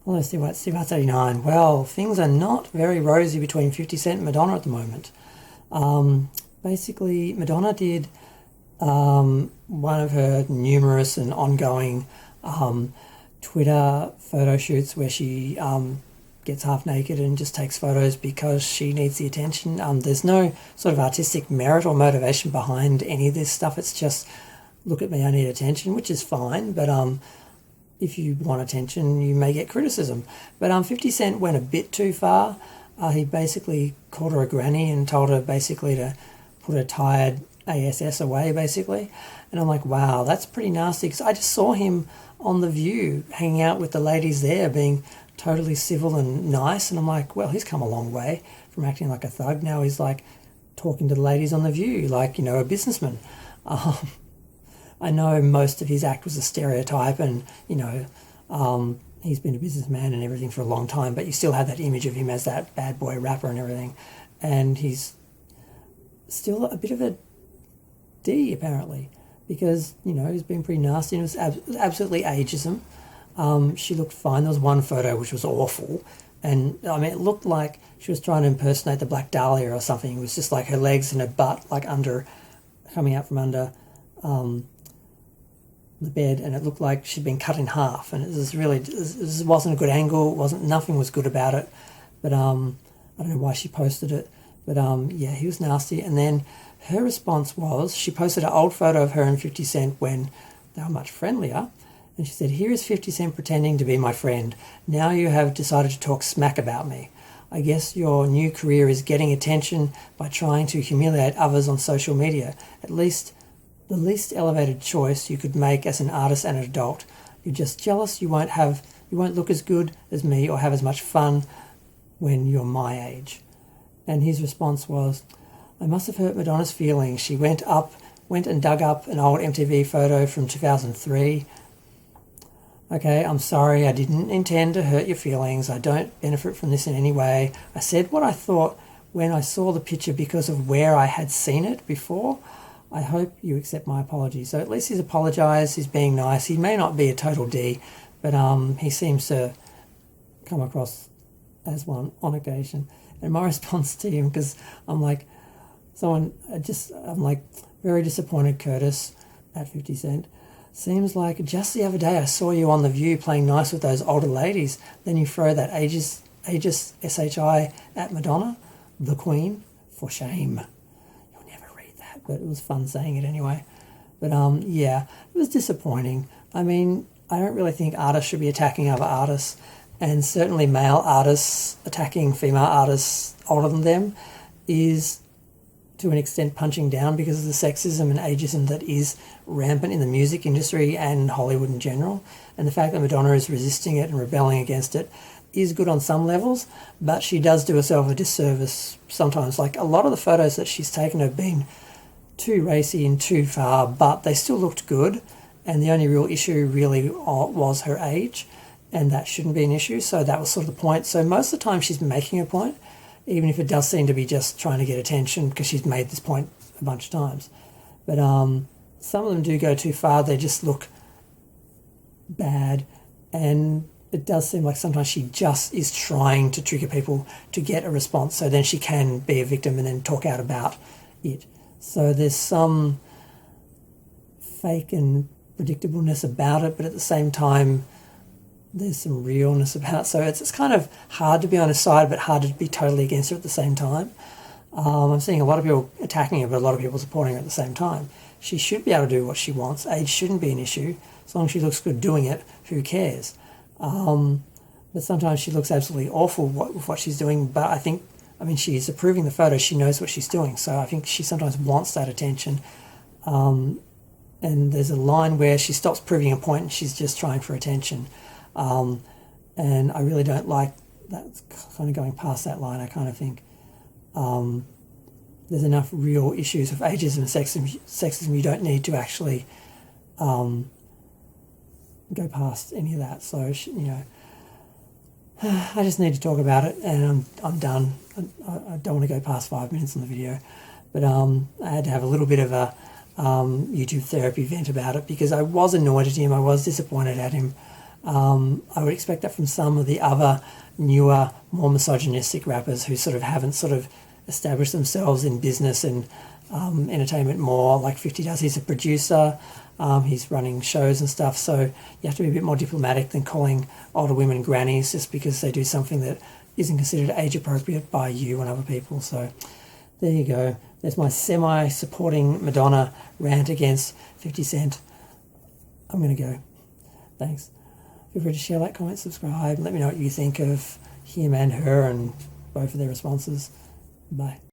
Hello, Steve 39. Well, things are not very rosy between 50 Cent and Madonna at the moment. Basically, Madonna did one of her numerous and ongoing Twitter photo shoots where she gets half naked and just takes photos because she needs the attention. There's no sort of artistic merit or motivation behind any of this stuff. It's just, look at me, I need attention, which is fine, but if you want attention, you may get criticism. But 50 Cent went a bit too far. He basically called her a granny and told her basically to put her tired ASS away, basically. And I'm like, wow, that's pretty nasty. Because I just saw him on The View hanging out with the ladies there, being totally civil and nice. And I'm like, well, he's come a long way from acting like a thug. Now he's like talking to the ladies on The View, like, you know, a businessman. I know most of his act was a stereotype and, you know, he's been a businessman and everything for a long time, but you still have that image of him as that bad boy rapper and everything. And he's still a bit of a D, apparently, because, you know, he's been pretty nasty and it was absolutely ageism. She looked fine. There was one photo which was awful. And, I mean, it looked like she was trying to impersonate the Black Dahlia or something. It was just like her legs and her butt, like coming out from under the bed, and it looked like she'd been cut in half, and it wasn't a good angle. Nothing was good about it, but I don't know why she posted it, but yeah, he was nasty. And then her response was, she posted an old photo of her and 50 Cent when they were much friendlier, and she said, "Here is 50 Cent pretending to be my friend. Now you have decided to talk smack about me. I guess your new career is getting attention by trying to humiliate others on social media. At least the least elevated choice you could make as an artist and an adult. You're just jealous you won't look as good as me or have as much fun when you're my age." And his response was, "I must have hurt Madonna's feelings. She went and dug up an old MTV photo from 2003. Okay, I'm sorry, I didn't intend to hurt your feelings. I don't benefit from this in any way. I said what I thought when I saw the picture because of where I had seen it before. I hope you accept my apology." So at least he's apologised, he's being nice. He may not be a total D, but he seems to come across as one on occasion. And my response to him, because I'm like, very disappointed, Curtis, at 50 Cent. "Seems like just the other day I saw you on The View playing nice with those older ladies. Then you throw that ages SHI at Madonna, the Queen. For shame." But it was fun saying it anyway. But yeah, it was disappointing. I mean, I don't really think artists should be attacking other artists, and certainly male artists attacking female artists older than them is to an extent punching down because of the sexism and ageism that is rampant in the music industry and Hollywood in general. And the fact that Madonna is resisting it and rebelling against it is good on some levels, but she does do herself a disservice sometimes. Like, a lot of the photos that she's taken have been too racy and too far, but they still looked good, and the only real issue really was her age, and that shouldn't be an issue. So that was sort of the point. So most of the time she's making a point, even if it does seem to be just trying to get attention, because she's made this point a bunch of times. But some of them do go too far. They just look bad, and it does seem like sometimes she just is trying to trigger people to get a response, so then she can be a victim and then talk out about it. So there's some fake and predictableness about it, but at the same time, there's some realness about it. So it's kind of hard to be on her side, but hard to be totally against her at the same time. I'm seeing a lot of people attacking her, but a lot of people supporting her at the same time. She should be able to do what she wants. Age shouldn't be an issue. As long as she looks good doing it, who cares? But sometimes she looks absolutely awful with what she's doing, but I mean, she's approving the photo. She knows what she's doing. So I think she sometimes wants that attention. And there's a line where she stops proving a point and she's just trying for attention. And I really don't like that kind of going past that line. I kind of think there's enough real issues of ageism and sexism. You don't need to actually go past any of that. So, you know, I just need to talk about it, and I'm done. I don't want to go past 5 minutes on the video, but I had to have a little bit of a YouTube therapy vent about it because I was annoyed at him. I was disappointed at him. I would expect that from some of the other newer, more misogynistic rappers who sort of haven't sort of established themselves in business and entertainment more like 50 does. He's a producer, he's running shows and stuff, so you have to be a bit more diplomatic than calling older women grannies just because they do something that isn't considered age appropriate by you and other people. So there you go. There's my semi-supporting Madonna rant against 50 Cent. I'm going to go. Thanks. Feel free to share, like, comment, subscribe. Let me know what you think of him and her and both of their responses. Bye.